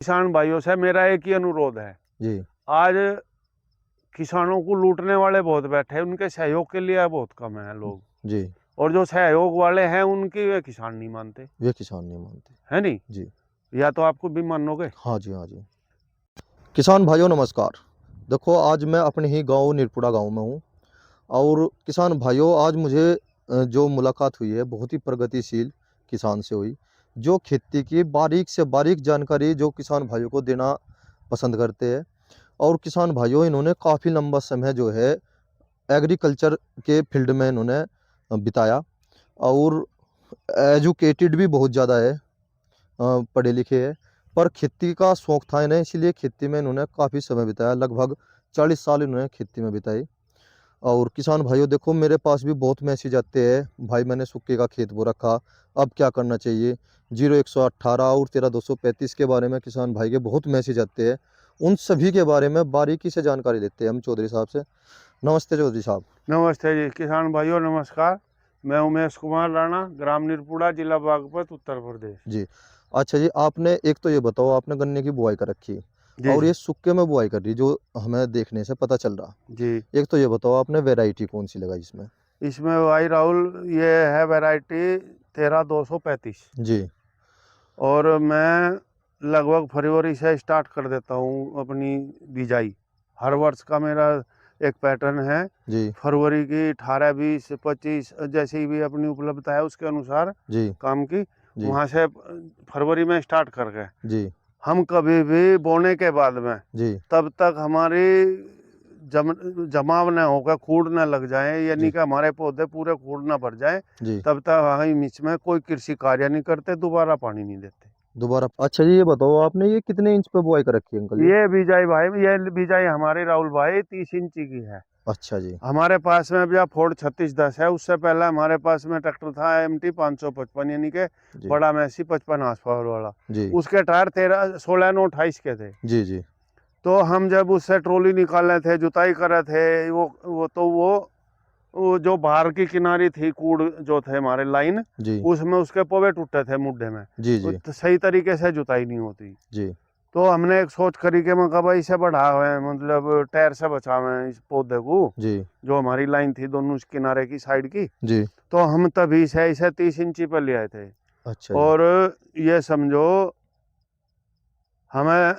किसान भाइयों से मेरा एक ही अनुरोध है जी आज किसानों को लूटने वाले बहुत बैठे हैं, उनके सहयोग के लिए बहुत कम है लोग। जी। और जो सहयोग वाले हैं उनकी वे किसान नहीं मानते, वे किसान नहीं मानते। है नहीं? जी। या तो आपको भी मानोगे। हाँ जी, हाँ जी। किसान भाइयों नमस्कार। देखो आज मैं अपने ही गाँव निरपुरा गाँव में हूँ और किसान भाइयों आज मुझे जो मुलाकात हुई है बहुत ही प्रगतिशील किसान से हुई, जो खेती की बारीक से बारीक जानकारी जो किसान भाइयों को देना पसंद करते हैं। और किसान भाइयों इन्होंने काफ़ी लंबा समय जो है एग्रीकल्चर के फील्ड में इन्होंने बिताया और एजुकेटेड भी बहुत ज़्यादा है, पढ़े लिखे हैं। पर खेती का शौक था इन्हें, इसीलिए खेती में इन्होंने काफ़ी समय बिताया, लगभग 40 साल इन्होंने खेती में बिताई। और किसान भाइयों देखो मेरे पास भी बहुत मैसेज आते हैं, भाई मैंने सुक्के का खेत बो रखा, अब क्या करना चाहिए। 0118 और 13235 के बारे में किसान भाई के बहुत मैसेज आते हैं, उन सभी के बारे में बारीकी से जानकारी लेते हैं हम चौधरी साहब से। नमस्ते चौधरी साहब। नमस्ते जी किसान भाइयों, नमस्कार। मैं उमेश कुमार राणा, ग्राम निरपुरा, जिला बागपत, उत्तर प्रदेश। जी। अच्छा जी, आपने एक तो ये बताओ, आपने गन्ने की बुआई कर रखी जी और जी ये सुक्के में बुआई कर रही जो हमें देखने से पता चल रहा। जी। एक तो ये बताओ आपने वैरायटी कौन सी लगाई इसमें। इसमें भाई राहुल ये है वैरायटी 13235। जी और मैं लगभग फरवरी से स्टार्ट कर देता हूँ अपनी बिजाई। हर वर्ष का मेरा एक पैटर्न है। जी फरवरी की 18, 20, 25 जैसी भी अपनी उपलब्धता है उसके अनुसार जी काम की, जी वहाँ से फरवरी में स्टार्ट कर गए। जी हम कभी भी बोने के बाद में जी तब तक हमारी जमाव न होकर खूड़ न लग जाए, यानी जी कि हमारे पौधे पूरे खूड़ न भर जाए, जी। तब तक हम इसमें कोई कृषि कार्य नहीं करते, दोबारा पानी नहीं देते। दोबारा अच्छा जी, ये बताओ आपने ये कितने इंच पे बुआई कर रखी है अंकल जी। ये बिजाई भाई, ये बिजाई हमारी राहुल भाई 30 इंची की है। अच्छा जी। हमारे पास में भैया फोर्ड 3610 है। उससे पहले हमारे पास में ट्रैक्टर था MT 555, यानी कि जी बड़ा मैसी 55 हार्स पावर वाला। जी उसके टायर 16 9 28 के थे। जी जी तो हम जब उससे ट्रॉली निकाले थे, जुताई करे थे, वो जो बाहर की किनारी थी, कूड़ जो थे हमारे लाइन, जी उसमें उसके पौवे टूटे थे मुड्ढे में। जी जी तो सही तरीके से जुताई नहीं होती। जी तो हमने एक सोच करी कि मैं कहा भाई इसे बढ़ावे, मतलब टायर से बचावे इस पौधे को, जी जो हमारी लाइन थी दोनों किनारे की साइड की। जी। तो हम तभी से इसे 30 इंची पर ले आए थे। अच्छा जी। और ये समझो हमें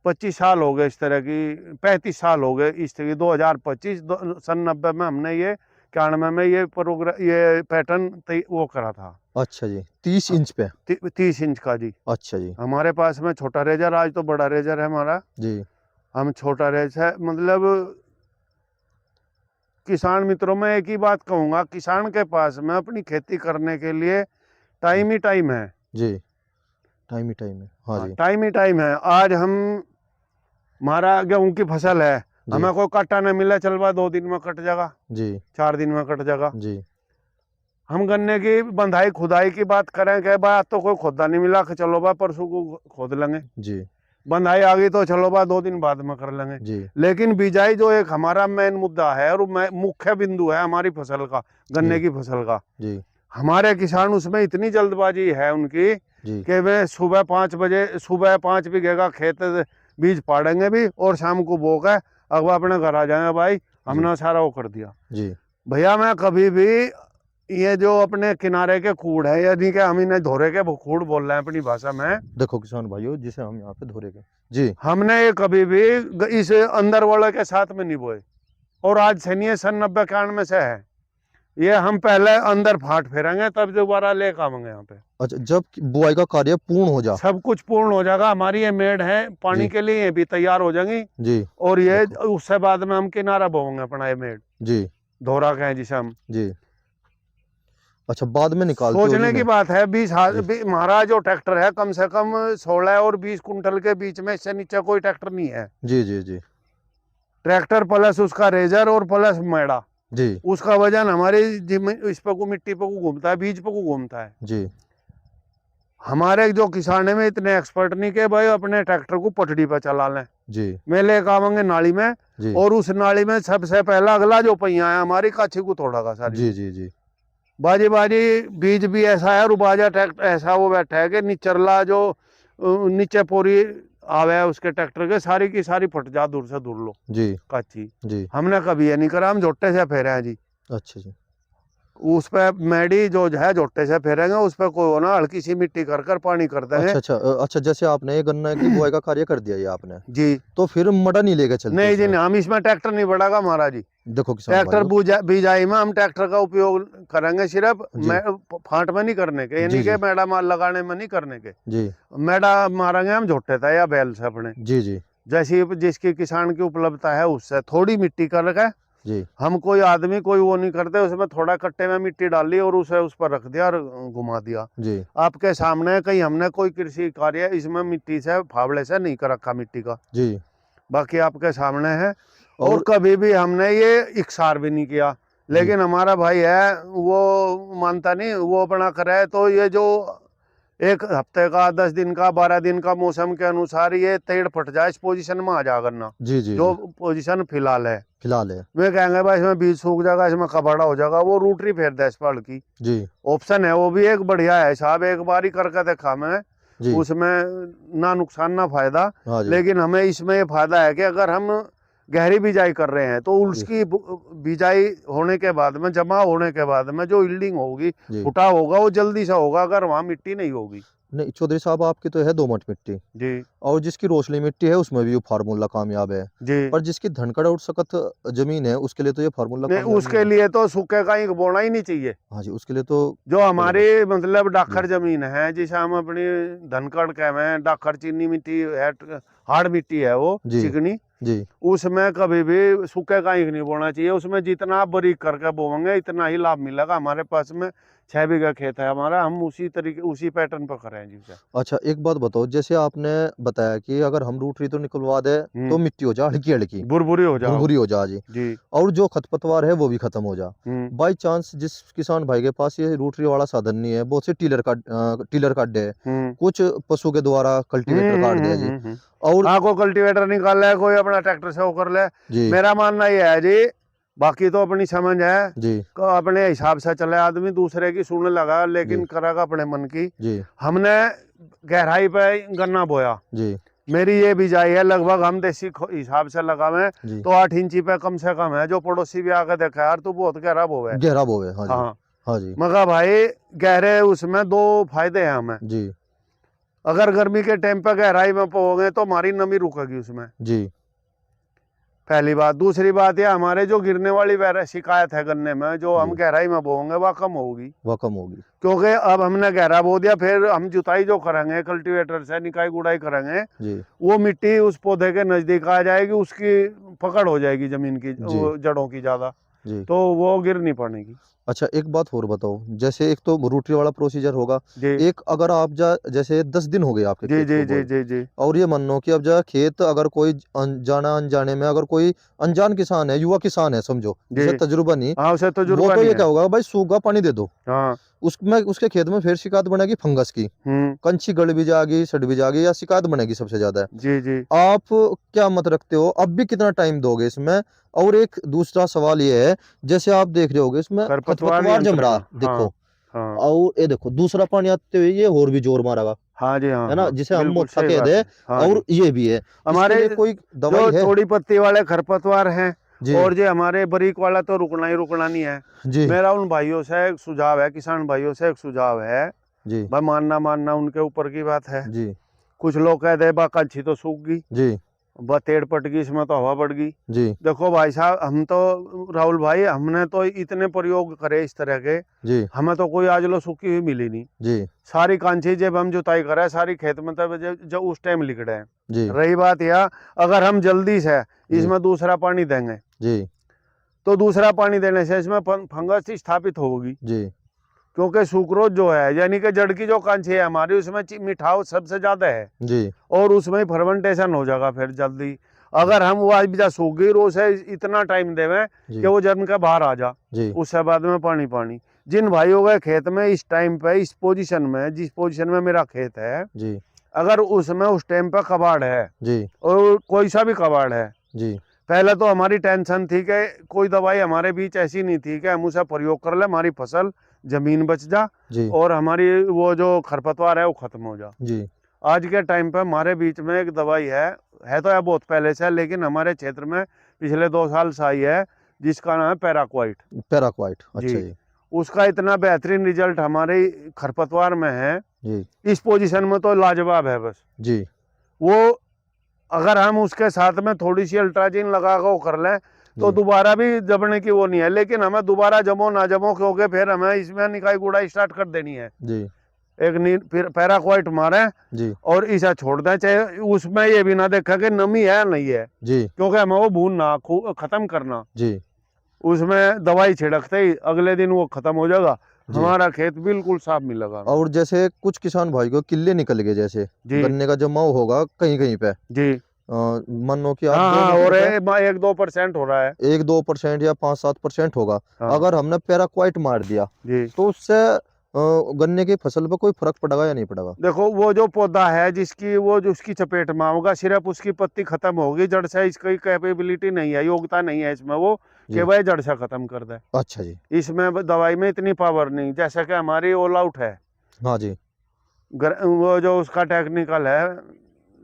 25 साल हो गए इस तरह की, 35 साल हो गए इस तरह की। 2025 सन 90 में हमने ये 91 में ये प्रोग्राम, ये पैटर्न वो करा था। अच्छा जी, 30 इंच पे। 30 इंच का जी। अच्छा जी। हमारे पास में छोटा रेजर, आज तो बड़ा रेजर है हमारा। जी हम छोटा रेजर है, मतलब किसान मित्रों में एक ही बात कहूंगा, किसान के पास में अपनी खेती करने के लिए जी टाइम ही टाइम है। जी। टाइम ही टाइम है, हाँ हाँ, जी। टाइम ही टाइम है। आज हम हमारा गेहूं की फसल है, जी हमें कोई काटा नहीं मिला, चल बा 2 दिन में कट जाएगा, जी 4 दिन में कट जाएगा। जी हम गन्ने की बंधाई खुदाई की बात करें कि बात तो कोई खोदा नहीं मिला, कि चलो बा परसों को खोद लेंगे। जी बंधाई आ गई तो चलो बा 2 दिन बाद में कर लेंगे। जी लेकिन बिजाई जो एक हमारा मेन मुद्दा है और मुख्य बिंदु है हमारी फसल का, जी गन्ने की फसल का, जी हमारे किसान उसमें इतनी जल्दबाजी है उनकी जी कि वे सुबह 5 बजे, सुबह 5 बीघे का खेत बीज पाड़ेंगे भी और शाम को बो के अगवा अपने घर आ जाएंगे, भाई जी हमने सारा वो कर दिया। जी। भैया मैं कभी भी ये जो अपने किनारे के कूड़ है, यानी कि हम इन्हें धोरे के कूड़ बोल रहे हैं अपनी भाषा में, देखो किसान भाइयों जिसे हम यहाँ पे धोरे गए जी। हमने ये कभी भी इस अंदर वाले के साथ में नहीं बोए। और आज से नहीं है, सन 90 91 से है ये। हम पहले अंदर फाट फेरेंगे तब दोबारा ले आवेंगे यहाँ पे। अच्छा, जब बुआई का कार्य पूर्ण हो जा। सब कुछ पूर्ण हो जाएगा, हमारी ये मेड़ है पानी जी के लिए, ये भी तैयार हो जाएंगी। जी। और ये देखो उससे बाद में हम किनारा बोएंगे अपना, ये मेड़ जी धोरा कहें जिसे हम। जी। अच्छा, बाद में निकालते हो जी सोचने की मैं। बात है, 20 जी हमारा जो ट्रैक्टर है कम से कम 16 और 20 कुंटल के बीच में, इससे नीचे कोई ट्रैक्टर नहीं है। जी जी जी ट्रैक्टर प्लस उसका रेजर और प्लस मेड़ा, जी उसका वजन हमारी इस पे को मिट्टी पे को घूमता है, बीज पे को घूमता है। जी हमारे जो किसान है में इतने एक्सपर्ट नहीं के भाई अपने ट्रैक्टर को पटड़ी पे चला लें। जी मैं लेकर आवेंगे नाली में, जी और उस नाली में सबसे पहला अगला जो पहिया है हमारी काछी को तोड़ागा सारी। जी जी जी बाजी बाजी बीज भी ऐसा है और बाजा ट्रैक्टर ऐसा वो बैठा है कि निचरला जो नीचे पूरी आवे उसके ट्रैक्टर के, सारी की सारी फट जा दूर से दूर लो जी काची। जी। हमने कभी ये नहीं करा, हम जोटे से फेरे हैं जी। अच्छा जी। उस पे मैडी जो है जोटे से फेरेंगे, उस पे कोई हो ना हल्की सी मिट्टी कर कर पानी कर देंगे। अच्छा अच्छा, जैसे आपने ये गन्ना की बुआई का कार्य कर दिया ये आपने, जी तो फिर मड़ा नहीं लेके चलते नहीं जी इसमें? नहीं, हम इसमें ट्रैक्टर नहीं बढ़ागा हमारा जी। देखो किसान ट्रैक्टर भाइयों। बिजाई में हम ट्रैक्टर का उपयोग करेंगे सिर्फ जी फांट में नहीं करने के, यानी जी कि जी मेड़ा मार लगाने में नहीं करने के। जी मेड़ा मारेंगे हम झोटे था या बैल से अपने, जी जी जैसी जिसकी किसान की उपलब्धता है उससे थोड़ी मिट्टी करके। जी हम कोई आदमी कोई वो नहीं करते, उसमें थोड़ा कट्टे में मिट्टी डाली और उसे उस पर रख दिया और घुमा दिया। जी आपके सामने कहीं हमने कोई कृषि कार्य इसमें मिट्टी से फावड़े से नहीं कर रखा मिट्टी का, जी। बाकी आपके सामने है। और और कभी भी हमने ये इकसार भी नहीं किया, जी लेकिन हमारा भाई है वो मानता नहीं, वो अपना करे। तो ये जो एक हफ्ते का 10 दिन का 12 दिन का मौसम के अनुसार ये तेड़ फट जाए, इस पोजीशन में आ जा करना, जी जी जो जी। पोजीशन फिलहाल है। फिलहाल है। वे कहेंगे भाई इसमें बीज सूख जाएगा, इसमें कबाड़ा हो जाएगा, वो रूटरी फेर दे इस पड़ की जी ऑप्शन है, वो भी एक बढ़िया है साहब। एक बार ही करके देखा मैं, जी। उसमें ना नुकसान ना फायदा। हाँ जी लेकिन हमें इसमें ये फायदा है कि अगर हम गहरी बिजाई कर रहे हैं तो जी उसकी बिजाई होने के बाद में, जमा होने के बाद में जो यील्डिंग होगी, जी। फुटाव होगा, वो जल्दी से होगा अगर वहाँ मिट्टी नहीं होगी। नहीं चौधरी साहब, आपकी तो है दोमट मिट्टी, जी और जिसकी रोसली मिट्टी है उसमें भी ये फार्मूला कामयाब है, जी। पर जिसकी धनकड़ और सख्त जमीन है उसके लिए तो ये फार्मूला नहीं, कामयाब नहीं उसके है। लिए तो सूखे का ही बोना ही नहीं चाहिए। हाँ जी, उसके लिए तो जो हमारी मतलब जी डाखर जमीन है, जिसे हम अपनी धनकड़ कहते हैं, डाखर चीनी मिट्टी है, हार्ड मिट्टी है वो जी चिकनी, जी उसमें कभी भी सूखे का ही नहीं बोना चाहिए। उसमें जितना आप बारीक करके बोएंगे इतना ही लाभ मिलेगा। हमारे पास में 6 बीघा खेत है हमारा, हम उसी तरीके उसी पैटर्न पर करें जी उसे। अच्छा एक बात बताओ, जैसे आपने बताया कि अगर हम रूटरी तो निकलवा दे तो मिट्टी हो जा हल्की हल्की, बुरबुरी हो जाओ। भुरभुरी हो जा जी, जी और जो खरपतवार है वो भी खत्म हो जा। बाई चांस जिस किसान भाई के पास ये रूटरी वाला साधन नहीं है, बहुत से टीलर काट दे, कुछ पशु के द्वारा कल्टीवेटर काट दिया जी, और हाँ, कोई कल्टीवेटर निकाल ले, कोई अपना ट्रैक्टर से वो कर ले। जी मेरा मानना ये है जी, बाकी तो अपनी समझ है जी को अपने हिसाब से चले आदमी, दूसरे की सुनने लगा जी लेकिन करेगा अपने मन की। जी हमने गहराई पे गन्ना बोया, जी मेरी ये बिजाई है लगभग, हम देसी हिसाब से लगावे जी। तो 8 इंची पे कम से कम है। जो पड़ोसी भी आके देखा यार तू बहुत गहरा बोवे। गहरा बोवे, हाँ जी हाँ, हाँ जी मगर भाई गहरे उसमें दो फायदे हैं हमें। जी अगर गर्मी के टाइम पे गहराई में बोओगे तो हमारी नमी रुकेगी उसमें, जी पहली बात। दूसरी बात ये हमारे जो गिरने वाली शिकायत है गन्ने में, जो हम जी गहराई में बोएंगे वह कम होगी। वह कम होगी। क्योंकि अब हमने गहरा बो दिया, फिर हम जुताई जो करेंगे कल्टीवेटर से, निकाई गुड़ाई करेंगे, जी वो मिट्टी उस पौधे के नजदीक आ जाएगी, उसकी पकड़ हो जाएगी जमीन की, जी वो जड़ों की ज्यादा, जी। तो वो गिर नहीं पाएगी। अच्छा एक बात और बताओ, जैसे एक तो रूटरी वाला प्रोसीजर होगा, जी एक अगर आप जा जैसे 10 दिन हो गए आपके जी खेत जी को जी बोए, जी जी। और ये मान लो कि अब जा खेत अगर कोई जाना अनजाने में, अगर कोई अनजान किसान है, युवा किसान है समझो, जी जिसे तजुर्बा नहीं, हाँ, उसे वो तजुर्बा तो नहीं ये है। क्या होगा, भाई सूखा पानी दे दो, हाँ। उसमें उसके खेत में फिर शिकायत बनेगी फंगस की, कंची गड़ भी जाएगी, सड़ भी जाएगी, या शिकायत बनेगी सबसे ज्यादा। जी जी। आप क्या मत रखते हो, अब भी कितना टाइम दोगे इसमें? और एक दूसरा सवाल ये है, जैसे आप देख रहे होगे इसमें खरपतवार खरपतवार जम नियंत्रण। रहा, हाँ देखो, हाँ और ये देखो दूसरा पानी आते हुए ये और भी जोर मारेगा, हाँ जी। हाँ है ना, हाँ, जिसे हम बिल्कुल मोटा सही कह बात दे, है। हाँ और जी। ये भी है, इसके हमारे लिए कोई दवाई जो है? थोड़ी पत्ती वाले खरपतवार हैं, जी और जो हमारे बारीक वाला तो रुकना ही रुकना नहीं है। जी मेरा उन भाइयों से एक सुझाव है, किसान भाइयों से एक सुझाव है, जी भाई मानना मानना उनके ऊपर की बात है। जी कुछ लोग कहते हैं बा कंची तो सूख गई, जी बा तेड़ पट गई, इसमें तो हवा बढ़ गई। जी देखो भाई साहब, हम तो राहुल भाई, हमने तो इतने प्रयोग करे इस तरह के, जी हमें तो कोई आज लो सूखी हुई मिली नहीं। जी सारी कांची जब हम जुताई करे, सारी खेत में तब जब उस टाइम लिखड़े हैं। जी रही बात यह, अगर हम जल्दी से जी इसमें दूसरा पानी देंगे, जी तो दूसरा पानी देने से इसमें फंगस स्थापित होगी। जी क्योंकि सुक्रोज जो है, यानी कि जड़ की जो कांची है हमारी, उसमें मिठास सबसे ज्यादा है, जी और उसमें फर्मेंटेशन हो जाएगा फिर जल्दी। अगर हम वो आज भी सूख गई, रोज से इतना टाइम देवे कि जी वो जन्म का बाहर आ जा, जी उससे बाद में पानी पानी। जिन भाइयों के खेत में इस टाइम पे, इस पोजीशन में, जिस पोजीशन में मेरा खेत है, जी अगर उसमें उस टाइम पे कबाड़ है, जी और कोई सा भी कबाड़ है, जी पहले तो हमारी टेंशन थी कि कोई दवाई हमारे बीच ऐसी नहीं थी कि हम उसे प्रयोग कर ले, हमारी फसल जमीन बच जा जी और हमारी वो जो खरपतवार है वो खत्म हो जा। जी आज के टाइम पे हमारे बीच में एक दवाई है तो यह बहुत पहले से है, लेकिन हमारे क्षेत्र में पिछले 2 साल से आई है, जिसका नाम है पैराक्वाइट। पैराक्वाइट, अच्छा जी। जी। उसका इतना बेहतरीन रिजल्ट हमारे खरपतवार में है, जी इस पोजीशन में तो लाजवाब है बस। जी वो अगर हम उसके साथ में थोड़ी सी अल्ट्राजीन लगा कर वो कर लें तो जी दोबारा भी जमने की वो नहीं है, लेकिन हमें दोबारा जमो ना जमो क्योंकि फिर हमें इसमें निकाई गुड़ाई स्टार्ट कर देनी है। जी एक फिर पैराक्वाइट मारे जी और इसे छोड़ दें, चाहे उसमें ये भी ना देखा कि नमी है नहीं है, जी क्योंकि हमें वो भूनना खत्म करना। जी उसमें दवाई छिड़कते ही अगले दिन वो खत्म हो जाएगा, जी। हमारा खेत बिल्कुल साफ मिलेगा हमें। और जैसे कुछ किसान भाई को किले निकल गए, जैसे जी गन्ने का जमाव होगा कहीं कहीं पे, जी। मानो कि आप हाँ 2 हाँ, मीटर और पे 1-2% हो रहा है। 1-2% या 5-7% होगा, हाँ अगर हमने पैराक्वाइट मार दिया जी। तो उससे गन्ने की फसल पर कोई फर्क पड़ेगा या नहीं पड़ेगा? देखो वो जो पौधा है जिसकी वो जो उसकी चपेट में होगा, सिर्फ उसकी पत्ती खत्म होगी, जड़ से इसकी कैपेबिलिटी नहीं है, योग्यता नहीं है इसमें वो कि जी, वह जड़ से खत्म कर दे। अच्छा जी। इसमें दवाई में इतनी पावर नहीं, जैसा कि हमारी ऑल आउट है। हाँ जी। वो जो उसका टेक्निकल है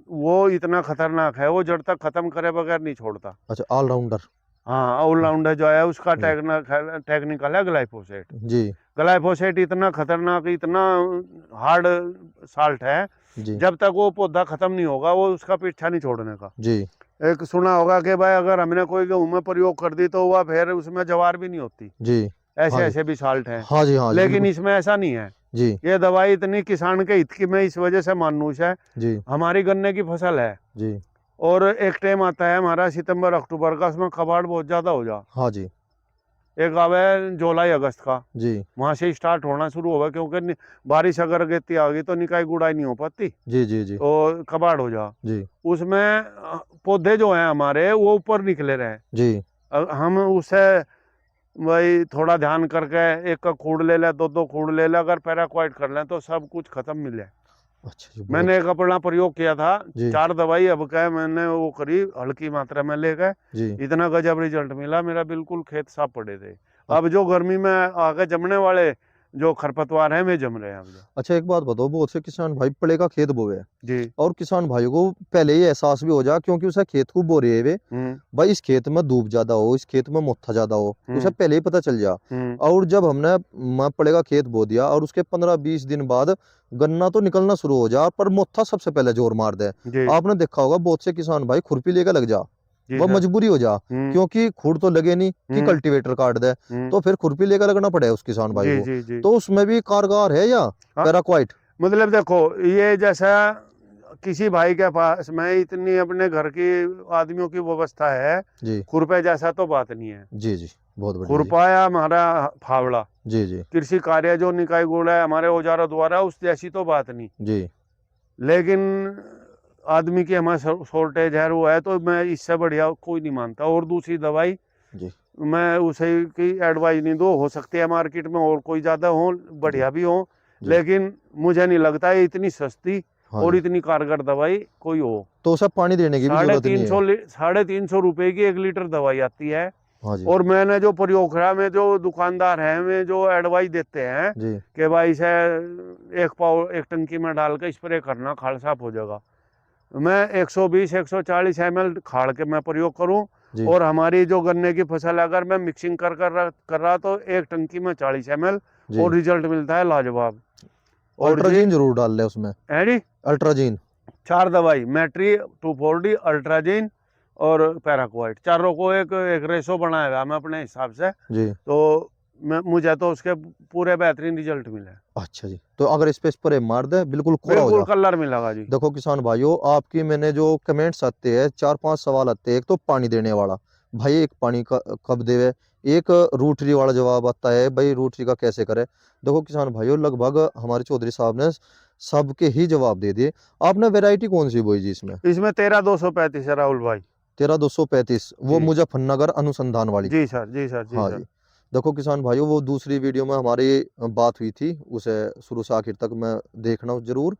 वो इतना खतरनाक है, वो जड़ तक खत्म करे बगैर नहीं छोड़ता। अच्छा, ऑलराउंडर। हाँ, ऑलराउंडर जो है उसका जी टेक्निकल है ग्लाइफोसेट। जी ग्लाइफोसेट इतना खतरनाक, इतना हार्ड साल्ट है, जी जब तक वो पौधा खत्म नहीं होगा वो उसका पीछा नहीं छोड़ने का। जी एक सुना होगा कि भाई अगर हमने कोई गेहूं में प्रयोग कर दी तो वह फिर उसमें जवार भी नहीं होती, जी। ऐसे हाँ जी, ऐसे भी साल्ट हैं। हाँ जी, हाँ जी, लेकिन बिल्कुल। इसमें ऐसा नहीं है। जी ये दवाई इतनी किसान के हित की में इस वजह से मानूस है, जी हमारी गन्ने की फसल है जी। और एक टाइम आता है हमारा सितंबर अक्टूबर का, उसमें कबाड़ बहुत ज्यादा हो जा। हाँ जी एक आवे जुलाई अगस्त का, जी वहां से स्टार्ट होना शुरू होगा, क्योंकि बारिश अगर गिरती आ गई तो निकाई गुड़ाई नहीं हो पाती जी जी जी और कबाड़ हो जा। जी उसमें पौधे जो हैं हमारे वो ऊपर निकले रहे। जी। हम उसे वही थोड़ा ध्यान करके एक का खूड़ ले ले, दो खूड़ ले ले, अगर पैराक्वाइट कर लें तो सब कुछ खत्म मिले। अच्छा जी, बहुत। मैंने एक अपना प्रयोग किया था, जी 4 दवाई अब क्या मैंने वो करी हल्की मात्रा में ले गए, जी। इतना गजब रिजल्ट मिला, मेरा बिल्कुल खेत साफ पड़े थे। अ- अब जो गर्मी में आगे जमने वाले जो खरपतवार हैं वे जम रहे हैं अब जो। अच्छा, एक बात बताओ, बहुत से किसान भाई पड़े का खेत बोए हैं, जी। और किसान भाइयों को पहले ही एहसास भी हो जा, क्योंकि उसे खेत को बो रहे हैं वे, हम्म भाई इस खेत में धूप ज्यादा हो, इस खेत में मोथा ज्यादा हो, उसे हम्म पहले ही पता चल जा। हम्म। और जब हमने पड़े का खेत बो दिया और उसके 15-20 दिन बाद गन्ना तो निकलना शुरू हो जा, पर मोथा सबसे पहले जोर मार दे। जी आपने देखा होगा बहुत से किसान भाई खुरपी लेकर लग जा, जी वह सर। मजबूरी हो जा, हम्म क्योंकि खुर तो लगे नहीं कि हम्म कल्टीवेटर काट दे, हम्म। तो फिर खुरपी लेकर लगना पड़े उस किसान भाई जी को। जी जी। तो उसमें भी कारगर है या हाँ, पैराक्वाइट? मतलब देखो, ये जैसा किसी भाई के पास में इतनी अपने घर की आदमियों की व्यवस्था है, जी खुरपे जैसा तो बात नहीं है। जी जी, बहुत बढ़िया जी। खुरपा या हमारा फावड़ा, जी जी कृषि कार्य जो निकाय गुड़ है हमारे औजारों द्वारा, उस जैसी तो बात नहीं। जी लेकिन आदमी की हमारे शॉर्टेज है, वो है, तो मैं इससे बढ़िया कोई नहीं मानता। और दूसरी दवाई जी मैं उसे की एडवाइस नहीं दो, हो सकती है मार्केट में और कोई ज़्यादा हो, जी बढ़िया भी हो, जी। लेकिन मुझे नहीं लगता है इतनी सस्ती हाँ और जी, इतनी कारगर दवाई कोई हो। तो उसे पानी देने की भी जरूरत नहीं है। 350 रुपए की 1 लीटर दवाई आती है। हाँ जी और मैंने जो प्रयोग करा, में जो दुकानदार हैं वे जो एडवाइस देते हैं जी कि भाई इसे 1 टंकी में डाल के स्प्रे करना, खाल साफ हो जाएगा, मैं 120-140 ml खाड़ के मैं प्रयोग करूं। जी और हमारी जो गन्ने की फसल अगर मैं मिक्सिंग कर रहा तो 1 टंकी में 40 ml, जी। और रिजल्ट मिलता है लाजवाब। और जी अल्ट्राजीन जरूर डाल ले उसमें। है जी, अल्ट्राजीन। 4 दवाई, मैट्री 2,4-D, अल्ट्राजीन और पैराक्वाइट, चारों को एक एक रेशो बनाया हुआ मैं अपने हिसाब से। जी। तो मुझे तो उसके पूरे बेहतरीन रिजल्ट मिले, अच्छा जी, तो अगर इस पे स्प्रे मार दे बिल्कुल कोरा हो बिल्कुल जा। कलर मिलेगा जी। देखो किसान भाइयों, आपकी मैंने जो कमेंट्स आते हैं 4-5 सवाल आते हैं, एक तो पानी देने वाला, भाई एक पानी का कब देवे, एक रूट ट्री वाला जवाब आता है, भाई रूट ट्री का कैसे करे। देखो किसान भाइयों, लगभग हमारे चौधरी साहब ने सबके ही जवाब दे दिए। आपने वैरायटी कौन सी बोई जी इसमें? इसमें 13-235 है राहुल भाई। 13-235, वो जी मुजफ्फरनगर अनुसंधान वाली। जी सर, जी सर, जी हाँ सर। जी। देखो किसान भाइयों, वो दूसरी वीडियो में हमारी बात हुई थी, उसे शुरू से आखिर तक मैं देखना जरूर।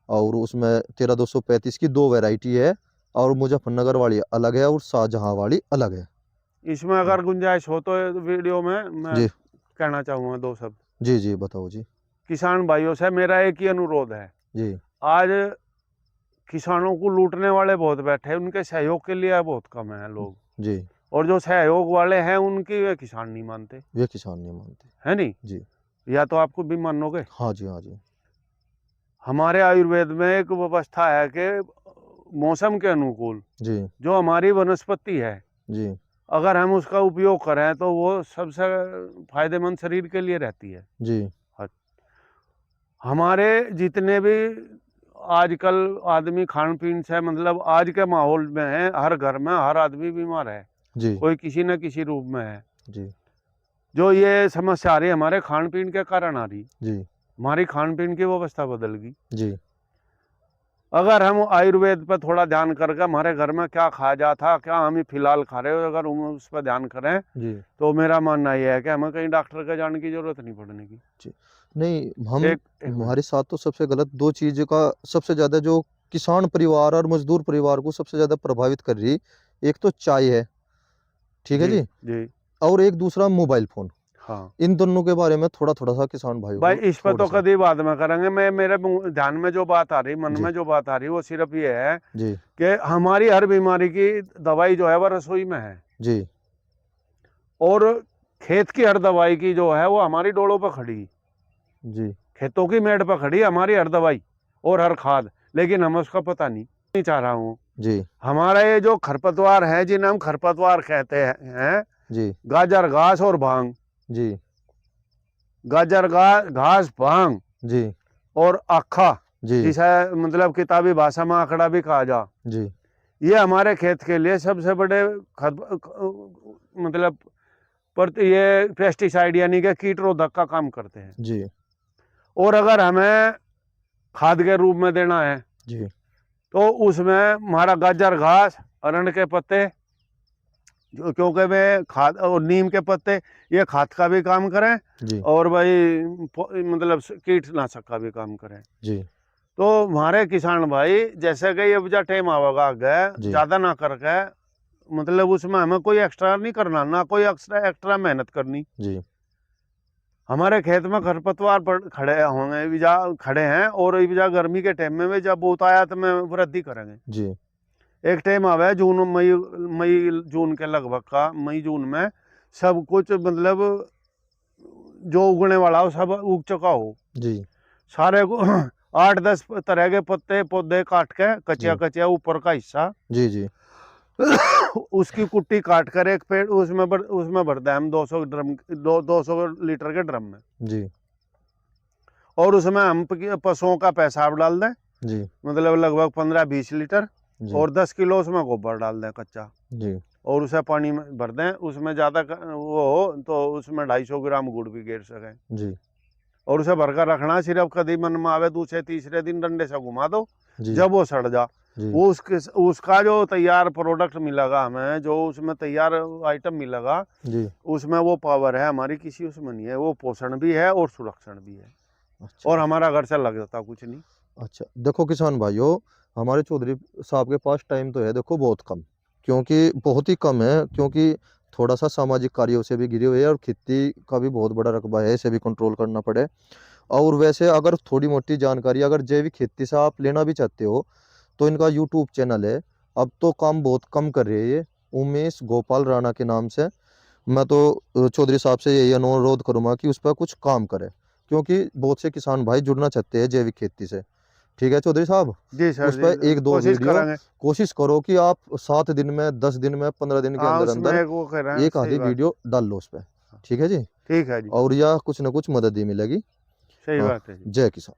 और उसमें 13-235 की 2 वैरायटी है, और मुजफ्फरनगर वाली अलग है और शाहजहां वाली अलग है। इसमें अगर गुंजाइश हो तो वीडियो में मैं जी कहना चाहूँगा 2 शब्द। जी जी, बताओ जी। किसान भाइयों से मेरा एक ही अनुरोध है, जी आज किसानों को लूटने वाले बहुत बैठे हैं, उनके सहयोग के लिए बहुत कम है लोग। जी। और जो सहयोग वाले हैं उनकी वे किसान नहीं मानते, वे किसान नहीं मानते। है नहीं? जी। या तो आपको भी मानोगे। हाँ जी, हाँ जी। हमारे आयुर्वेद में एक व्यवस्था है कि मौसम के अनुकूल जी, जो हमारी वनस्पति है, जी, अगर हम उसका उपयोग करें तो वो सबसे फायदेमंद शरीर के लिए रहती है। जी, हमारे जितने भी आजकल आदमी खान पीन से, मतलब आज के माहौल में है, हर घर में हर आदमी बीमार है, जी, कोई किसी न किसी रूप में है। जी, जो ये समस्या आ रही है हमारे खान पीन के कारण आ रही। जी, हमारी खान पीन की व्यवस्था बदल गई। जी, अगर हम आयुर्वेद पर थोड़ा ध्यान करके हमारे घर में क्या खाया जाता, क्या हम फिलहाल खा रहे हो, अगर हम उस पर ध्यान करें जी, तो मेरा मानना यह है कि हमें कहीं डॉक्टर के जाने की जरूरत नहीं पड़ने की। जी। नहीं, हम एक एक मिनट। हमारे साथ तो सबसे गलत 2 चीज़ का सबसे ज़्यादा जो किसान परिवार और मज़दूर परिवार को सबसे ज़्यादा प्रभावित कर रही, एक तो चाय है, ठीक है जी जी? जी। और एक दूसरा मोबाइल फ़ोन। हाँ इन दोनों के बारे में थोड़ा-थोड़ा सा किसान भाइयों भाई, को इस पर तो थोड़ा-सा कभी बाद में करेंगे। मैं मेरे ध्यान में जो बात आ रही, मन जी, में जो बात आ रही, वो सिर्फ ये है जी, कि हमारी हर बीमारी की दवाई जो है वो रसोई में है, जी, और खेत की हर दवाई की जो है वो हमारी डोलों पर खड़ी, जी, खेतों की मेड़ पर खड़ी हमारी हर दवाई और हर खाद, लेकिन हमें उसका पता नहीं चाह रहा हूँ। जी, हमारा ये जो खरपतवार है, जिन्हें हम खरपतवार कहते हैं, जी, गाजर घास और भांग, जी, गाजर घास भांग जी, और आखा, जी, जिसे मतलब किताबी भाषा में आंकड़ा भी कहा जा, जी, ये हमारे खेत के लिए सबसे बड़े मतलब पर ये पेस्टिसाइड यानी कि कीटरोधक का काम करते हैं। जी, और अगर हमें खाद के रूप में देना है जी, तो उसमें हमारा गाजर घास, अरंड के पत्ते, क्योंकि वे खाद, और नीम के पत्ते, ये खाद का भी काम करें जी, और भाई मतलब कीटनाशक का भी काम करें। जी, तो हमारे किसान भाई जैसे कि ये उपजा टाइम आवेगा आगे, जी, ज़्यादा ना करके, मतलब उसमें हमें कोई एक्स्ट्रा नहीं करना, ना कोई एक्स्ट्रा मेहनत करनी। जी, हमारे खेत में खरपतवार खड़े होंगे, विजा खड़े हैं, और विजा गर्मी के टाइम में भी जब बहुतायत में वृद्धि करेंगे। जी, एक टाइम आवे जून मई, जून के लगभग का, मई जून में सब कुछ मतलब जो उगने वाला हो सब उग चुका हो, जी, सारे को 8-10 तरह के पत्ते पौधे काट के कच्चा जी, कच्चा ऊपर का हिस्सा जी, जी, उसकी कुट्टी काट कर एक पेड़ उसमें भरते हैं हम 200 ड्रम, 200 लीटर के ड्रम में, जी, और उसमें हम पशुओं का पेशाब डाल दें, जी, मतलब लगभग 15-20 लीटर, जी, और 10 किलो उसमें गोबर डाल दें कच्चा, जी, और उसे पानी में भर दें। उसमें ज़्यादा वो हो तो उसमें 250 ग्राम गुड़ भी गेर सकें, जी, और उसे भरकर रखना। सिर्फ कभी मन में आवे दूसरे तीसरे दिन डंडे से घुमा दो, जी, जब वो सड़ जा, जी, वो उसका जो तैयार प्रोडक्ट मिलेगा हमें, जो उसमें तैयार आइटम मिलेगा, जी, उसमें वो पावर है हमारी किसी उसमें नहीं है। वो पोषण भी है और सुरक्षण भी है, अच्छा, और हमारा घर से लग जाता कुछ नहीं। अच्छा। देखो किसान भाइयों, हमारे चौधरी साहब के पास टाइम तो है देखो बहुत कम, क्योंकि बहुत ही कम है, क्योंकि थोड़ा-सा सामाजिक कार्यों से भी घिरे हुए हैं और खेती का भी बहुत बड़ा रकबा है, इसे भी कंट्रोल करना पड़े। और वैसे अगर थोड़ी-मोटी जानकारी अगर जैविक खेती से आप लेना भी चाहते हो, तो इनका यूट्यूब चैनल है। अब तो काम बहुत कम कर रहे हैं ये, उमेश गोपाल राणा के नाम से। मैं तो चौधरी साहब से यही अनुरोध करूँगा कि उस पर कुछ काम करें, क्योंकि बहुत से किसान भाई जुड़ना चाहते हैं जैविक खेती से। ठीक है चौधरी साहब? जी सर, उस जी पे सर, 1-2 कोशिश वीडियो करेंगे। कोशिश करो कि आप 7 दिन में, 10 दिन में, 15 दिन के हाँ, उसमें अंदर-अंदर एक वो कह रहे हैं, 1 सही आधी बात वीडियो डाल लो उस पे। ठीक है जी? ठीक है जी, और या कुछ न कुछ मदद ही मिलेगी। सही हाँ, बात है जी। जय किसान।